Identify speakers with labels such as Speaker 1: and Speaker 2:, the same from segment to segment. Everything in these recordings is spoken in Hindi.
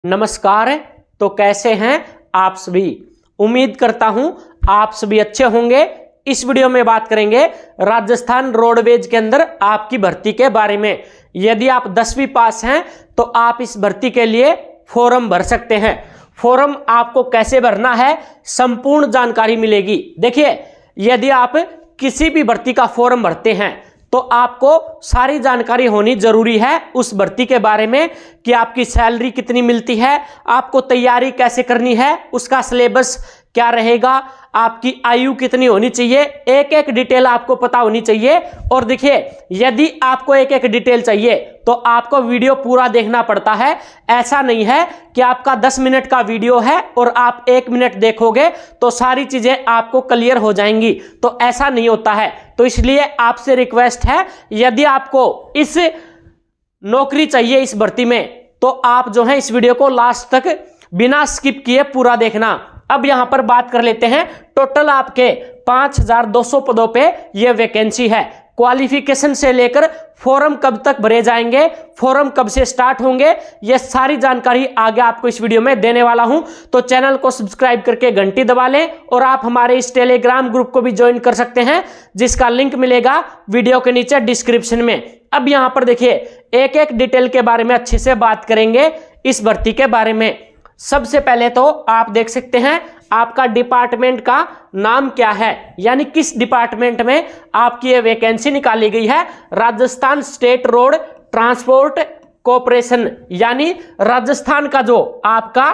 Speaker 1: नमस्कार। तो कैसे हैं आप सभी। उम्मीद करता हूं आप सभी अच्छे होंगे। इस वीडियो में बात करेंगे राजस्थान रोडवेज के अंदर आपकी भर्ती के बारे में। यदि आप 10वीं पास हैं तो आप इस भर्ती के लिए फॉर्म भर सकते हैं। फॉर्म आपको कैसे भरना है, संपूर्ण जानकारी मिलेगी। देखिए, यदि आप किसी भी भर्ती का फॉर्म भरते हैं तो आपको सारी जानकारी होनी जरूरी है उस भर्ती के बारे में कि आपकी सैलरी कितनी मिलती है, आपको तैयारी कैसे करनी है, उसका सिलेबस क्या रहेगा, आपकी आयु कितनी होनी चाहिए, एक एक डिटेल आपको पता होनी चाहिए। और देखिए, यदि आपको एक एक डिटेल चाहिए तो आपको वीडियो पूरा देखना पड़ता है। ऐसा नहीं है कि आपका 10 मिनट का वीडियो है और आप 1 मिनट देखोगे तो सारी चीजें आपको क्लियर हो जाएंगी, तो ऐसा नहीं होता है। तो इसलिए आपसे रिक्वेस्ट है, यदि आपको इस नौकरी चाहिए इस भर्ती में, तो आप जो है इस वीडियो को लास्ट तक बिना स्किप किए पूरा देखना। अब यहां पर बात कर लेते हैं। टोटल आपके 5200 पदों पे ये वैकेंसी है। क्वालिफिकेशन से लेकर फॉर्म कब तक भरे जाएंगे, फॉर्म कब से स्टार्ट होंगे, ये सारी जानकारी आगे आपको इस वीडियो में देने वाला हूं। तो चैनल को सब्सक्राइब करके घंटी दबा लें और आप हमारे इस टेलीग्राम ग्रुप को भी ज्वाइन कर सकते हैं, जिसका लिंक मिलेगा वीडियो के नीचे डिस्क्रिप्शन में। अब यहां पर देखिए, एक एक डिटेल के बारे में अच्छे से बात करेंगे इस भर्ती के बारे में। सबसे पहले तो आप देख सकते हैं आपका डिपार्टमेंट का नाम क्या है, यानी किस डिपार्टमेंट में आपकी ये वैकेंसी निकाली गई है। Rajasthan state road transport corporation, यानी राजस्थान का जो आपका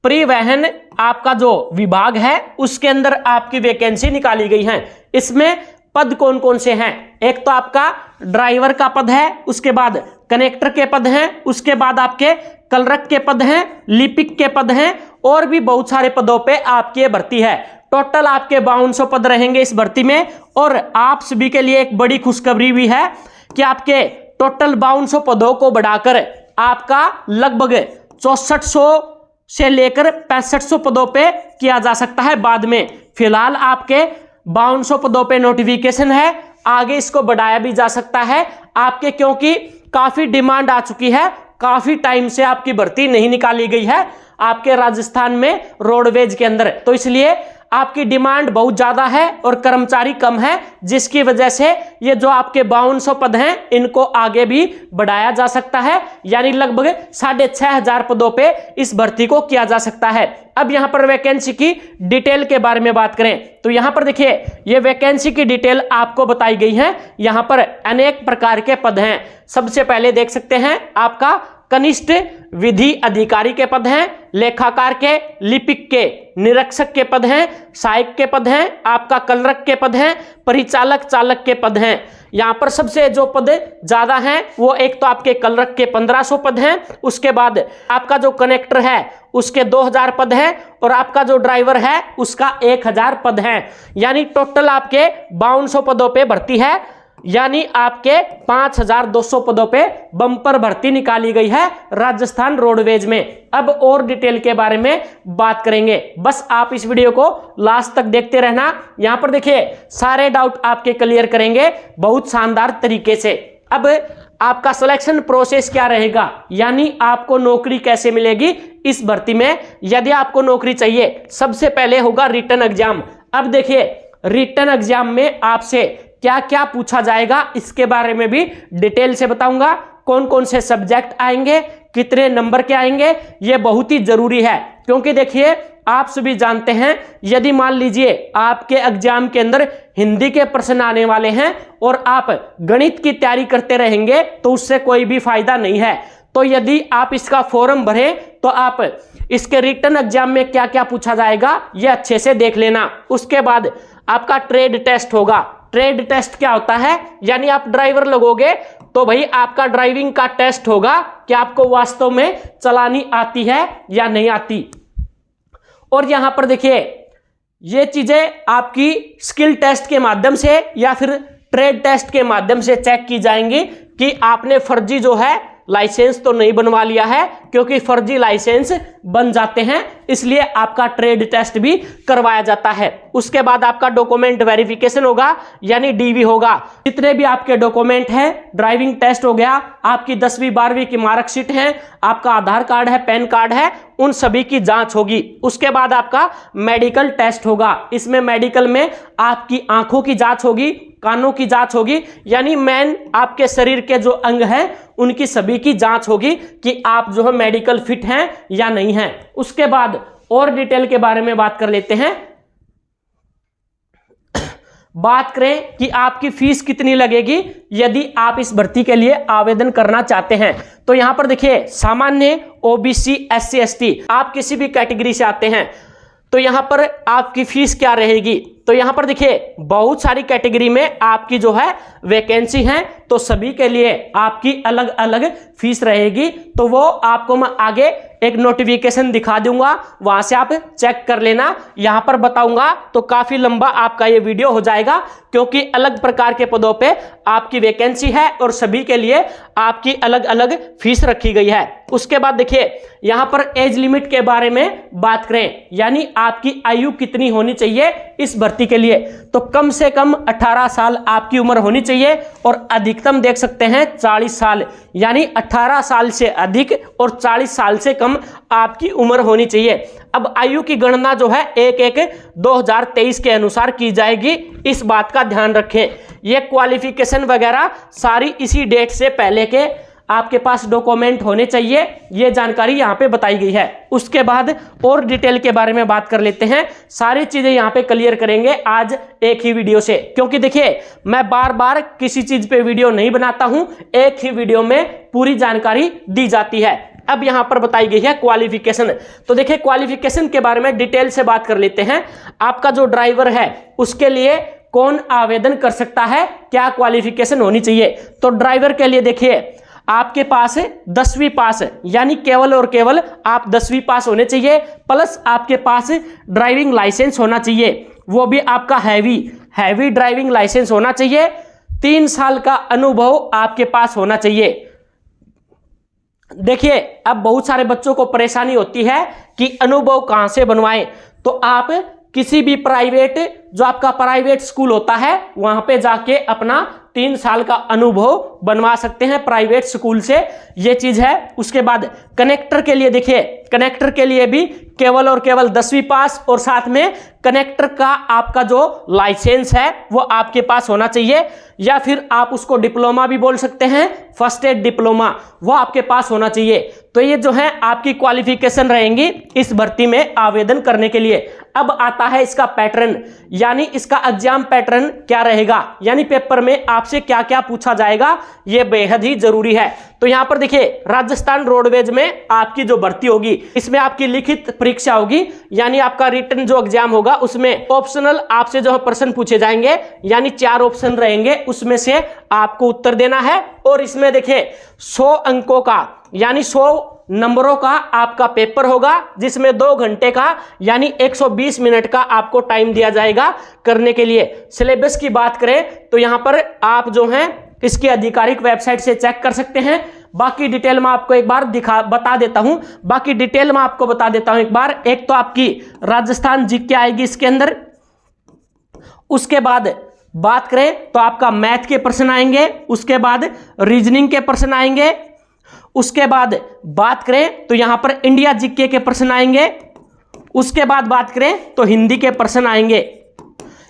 Speaker 1: परिवहन आपका जो विभाग है उसके अंदर आपकी वैकेंसी निकाली गई है। इसमें पद कौन कौन से हैं? एक तो आपका ड्राइवर का पद है, उसके बाद कनेक्टर के पद हैं, उसके बाद आपके क्लर्क के पद हैं, लिपिक के पद हैं, और भी बहुत सारे पदों पे आपकी भर्ती है। टोटल आपके 5200 पद रहेंगे इस भर्ती में। और आप सभी के लिए एक बड़ी खुशखबरी भी है कि आपके टोटल 5200 पदों को बढ़ाकर आपका लगभग 6400 से लेकर 6500 पदों पे किया जा सकता है बाद में। फिलहाल आपके 5200 पदों पे नोटिफिकेशन है, आगे इसको बढ़ाया भी जा सकता है आपके, क्योंकि काफी डिमांड आ चुकी है। काफी टाइम से आपकी भर्ती नहीं निकाली गई है आपके राजस्थान में रोडवेज के अंदर, तो इसलिए आपकी डिमांड बहुत ज्यादा है और कर्मचारी कम है, जिसकी वजह से ये जो आपके 5200 पद हैं इनको आगे भी बढ़ाया जा सकता है, यानी लगभग 6500 पदों पे इस भर्ती को किया जा सकता है। अब यहां पर वैकेंसी की डिटेल के बारे में बात करें तो यहां पर देखिए, ये वैकेंसी की डिटेल आपको बताई गई है। यहां पर अनेक प्रकार के पद हैं। सबसे पहले देख सकते हैं आपका कनिष्ठ विधि अधिकारी के पद हैं, लेखाकार के, लिपिक के, निरीक्षक के पद हैं, सहायक के पद हैं, आपका क्लर्क के पद हैं, परिचालक चालक के पद हैं। यहां पर सबसे जो पद ज्यादा हैं वो एक तो आपके क्लर्क के 1500 पद हैं, उसके बाद आपका जो कनेक्टर है उसके 2000 पद हैं, और आपका जो ड्राइवर है उसका 1000 पद हैं। यानी टोटल आपके 5200 पदों पे भर्ती है, यानी आपके 5200 पदों पे बम्पर भर्ती निकाली गई है राजस्थान रोडवेज में। अब और डिटेल के बारे में बात करेंगे, बस आप इस वीडियो को लास्ट तक देखते रहना। यहां पर देखिए, सारे डाउट आपके क्लियर करेंगे बहुत शानदार तरीके से। अब आपका सिलेक्शन प्रोसेस क्या रहेगा, यानी आपको नौकरी कैसे मिलेगी इस भर्ती में। यदि आपको नौकरी चाहिए, सबसे पहले होगा रिटन एग्जाम। अब देखिए, रिटन एग्जाम में आपसे क्या क्या पूछा जाएगा इसके बारे में भी डिटेल से बताऊंगा। कौन कौन से सब्जेक्ट आएंगे, कितने नंबर के आएंगे, ये बहुत ही जरूरी है। क्योंकि देखिए, आप सभी जानते हैं, यदि मान लीजिए आपके एग्जाम के अंदर हिंदी के प्रश्न आने वाले हैं और आप गणित की तैयारी करते रहेंगे तो उससे कोई भी फायदा नहीं है। तो यदि आप इसका फॉर्म भरें तो आप इसके रिटन एग्जाम में क्या क्या पूछा जाएगा ये अच्छे से देख लेना। उसके बाद आपका ट्रेड टेस्ट होगा। ट्रेड टेस्ट क्या होता है, यानी आप ड्राइवर लगोगे तो भाई आपका ड्राइविंग का टेस्ट होगा कि आपको वास्तव में चलानी आती है या नहीं आती। और यहां पर देखिए, ये चीजें आपकी स्किल टेस्ट के माध्यम से या फिर ट्रेड टेस्ट के माध्यम से चेक की जाएंगी कि आपने फर्जी जो है लाइसेंस तो नहीं बनवा लिया है, क्योंकि फर्जी लाइसेंस बन जाते हैं, इसलिए आपका ट्रेड टेस्ट भी करवाया जाता है। उसके बाद आपका डॉक्यूमेंट वेरिफिकेशन होगा, यानी डीवी होगा। जितने भी आपके डॉक्यूमेंट हैं, ड्राइविंग टेस्ट हो गया, आपकी 10वीं 12वीं की मार्कशीट है, आपका आधार कार्ड है, पैन कार्ड है, उन सभी की जांच होगी। उसके बाद आपका मेडिकल टेस्ट होगा। इसमें मेडिकल में आपकी आंखों की जांच होगी, कानों की जांच होगी, यानी मेन आपके शरीर के जो अंग हैं उनकी सभी की जांच होगी कि आप जो है मेडिकल फिट हैं या नहीं हैं। उसके बाद और डिटेल के बारे में बात कर लेते हैं। बात करें कि आपकी फीस कितनी लगेगी यदि आप इस भर्ती के लिए आवेदन करना चाहते हैं। तो यहां पर देखिए, सामान्य, ओबीसी, एससी, एसटी, आप किसी भी कैटेगरी से आते हैं तो यहां पर आपकी फीस क्या रहेगी। तो यहां पर देखिए, बहुत सारी कैटेगरी में आपकी जो है वैकेंसी है, तो सभी के लिए आपकी अलग अलग फीस रहेगी। तो वो आपको मैं आगे एक नोटिफिकेशन दिखा दूंगा, वहां से आप चेक कर लेना। यहां पर बताऊंगा तो काफी लंबा आपका ये वीडियो हो जाएगा, क्योंकि अलग प्रकार के पदों पे आपकी वैकेंसी है और सभी के लिए आपकी अलग अलग फीस रखी गई है। उसके बाद देखिए, यहां पर एज लिमिट के बारे में बात करें, यानी आपकी आयु कितनी होनी चाहिए इस भर्ती के लिए। तो कम से कम 18 साल आपकी उम्र होनी चाहिए और अधिकतम देख सकते हैं 40 साल, यानी 18 साल से अधिक और 40 साल से कम आपकी उम्र होनी चाहिए। अब आयु की गणना जो है 1/1/2023 के अनुसार की जाएगी, इस बात का ध्यान रखें। ये क्वालिफिकेशन वगैरह सारी इसी डेट से पहले के आपके पास डॉक्यूमेंट होने चाहिए, ये जानकारी यहाँ पे बताई गई है। उसके बाद और डिटेल के बारे में बात कर लेते हैं। सारी चीजें यहाँ पे क्लियर करेंगे आज एक ही वीडियो से, क्योंकि देखिए मैं बार बार किसी चीज पे वीडियो नहीं बनाता हूं, एक ही वीडियो में पूरी जानकारी दी जाती है। अब यहां पर बताई गई है क्वालिफिकेशन। तो देखिए, क्वालिफिकेशन के बारे में डिटेल से बात कर लेते हैं। आपका जो ड्राइवर है उसके लिए कौन आवेदन कर सकता है, क्या क्वालिफिकेशन होनी चाहिए। तो ड्राइवर के लिए देखिए, आपके पास 10वीं पास, यानी केवल और केवल आप 10वीं पास होने चाहिए, प्लस आपके पास ड्राइविंग लाइसेंस होना चाहिए, वो भी आपका हैवी ड्राइविंग लाइसेंस होना चाहिए। 3 साल का अनुभव आपके पास होना चाहिए। देखिए, अब बहुत सारे बच्चों को परेशानी होती है कि अनुभव कहां से बनवाएं। तो आप किसी भी प्राइवेट, जो आपका प्राइवेट स्कूल होता है, वहां पे जाके अपना 3 साल का अनुभव बनवा सकते हैं प्राइवेट स्कूल से, ये चीज है। उसके बाद कनेक्टर के लिए देखिए, कनेक्टर के लिए भी केवल और केवल 10वीं पास और साथ में कनेक्टर का आपका जो लाइसेंस है वो आपके पास होना चाहिए, या फिर आप उसको डिप्लोमा भी बोल सकते हैं, फर्स्ट एड डिप्लोमा, वो आपके पास होना चाहिए। तो ये जो है आपकी क्वालिफिकेशन रहेंगी इस भर्ती में आवेदन करने के लिए। अब आता है इसका पैटर्न, यानी इसका एग्जाम पैटर्न क्या रहेगा, यानी पेपर में आपसे क्या क्या पूछा जाएगा, ये बेहद ही जरूरी है। तो यहां पर देखिए, राजस्थान रोडवेज में आपकी जो भर्ती होगी इसमें आपकी लिखित परीक्षा होगी, यानी आपका रिटन जो एग्जाम होगा उसमें ऑप्शनल आपसे जो है प्रश्न पूछे जाएंगे, यानी 4 ऑप्शन रहेंगे, उसमें से आपको उत्तर देना है। और इसमें देखिए 100 अंकों का, यानी 100 नंबरों का आपका पेपर होगा, जिसमें 2 घंटे का यानी 120 मिनट का आपको टाइम दिया जाएगा करने के लिए। सिलेबस की बात करें तो यहां पर आप जो हैं इसकी आधिकारिक वेबसाइट से चेक कर सकते हैं। बाकी डिटेल में आपको एक बार बता देता हूं, बाकी डिटेल में आपको बता देता हूं एक बार। एक तो आपकी राजस्थान जीके आएगी इसके अंदर। उसके बाद बात करें तो आपका मैथ के प्रश्न आएंगे, उसके बाद रीजनिंग के प्रश्न आएंगे, उसके बाद बात करें तो यहां पर इंडिया जीके के प्रश्न आएंगे, उसके बाद बात करें तो हिंदी के प्रश्न आएंगे।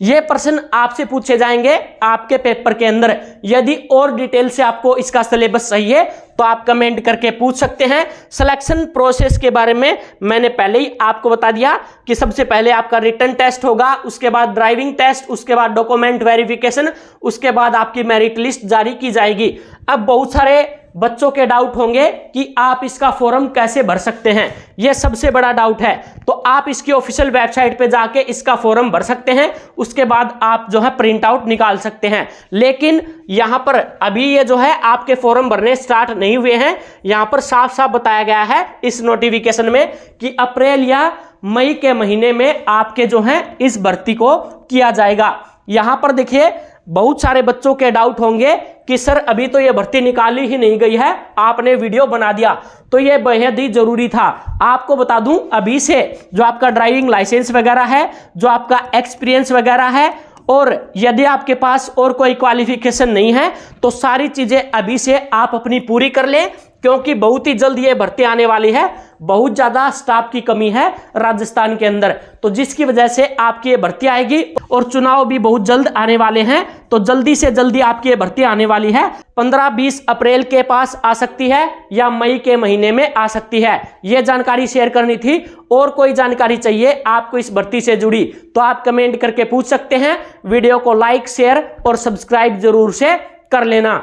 Speaker 1: ये प्रश्न आपसे पूछे जाएंगे आपके पेपर के अंदर। यदि और डिटेल से आपको इसका सिलेबस सही है तो आप कमेंट करके पूछ सकते हैं। सिलेक्शन प्रोसेस के बारे में मैंने पहले ही आपको बता दिया कि सबसे पहले आपका रिटन टेस्ट होगा, उसके बाद ड्राइविंग टेस्ट, उसके बाद डॉक्यूमेंट वेरिफिकेशन, उसके बाद आपकी मेरिट लिस्ट जारी की जाएगी। अब बहुत सारे बच्चों के डाउट होंगे कि आप इसका फॉर्म कैसे भर सकते हैं, यह सबसे बड़ा डाउट है। तो आप इसकी ऑफिशियल वेबसाइट पे जाके इसका फॉर्म भर सकते हैं, उसके बाद आप जो है प्रिंट आउट निकाल सकते हैं। लेकिन यहां पर अभी ये जो है आपके फॉर्म भरने स्टार्ट नहीं हुए हैं। यहां पर साफ साफ बताया गया है इस नोटिफिकेशन में कि अप्रैल या मई के महीने में आपके जो है इस भर्ती को किया जाएगा। यहां पर देखिए बहुत सारे बच्चों के डाउट होंगे कि सर अभी तो ये भर्ती निकाली ही नहीं गई है, आपने वीडियो बना दिया, तो ये बेहद ही जरूरी था। आपको बता दूं, अभी से जो आपका ड्राइविंग लाइसेंस वगैरह है, जो आपका एक्सपीरियंस वगैरह है, और यदि आपके पास और कोई क्वालिफिकेशन नहीं है तो सारी चीजें अभी से आप अपनी पूरी कर लें, क्योंकि बहुत ही जल्द ये भर्ती आने वाली है। बहुत ज्यादा स्टाफ की कमी है राजस्थान के अंदर, तो जिसकी वजह से आपकी ये भर्ती आएगी। और चुनाव भी बहुत जल्द आने वाले हैं, तो जल्दी से जल्दी आपकी ये भर्ती आने वाली है। 15-20 अप्रैल के पास आ सकती है या मई के महीने में आ सकती है। ये जानकारी शेयर करनी थी। और कोई जानकारी चाहिए आपको इस भर्ती से जुड़ी तो आप कमेंट करके पूछ सकते हैं। वीडियो को लाइक, शेयर और सब्सक्राइब जरूर से कर लेना।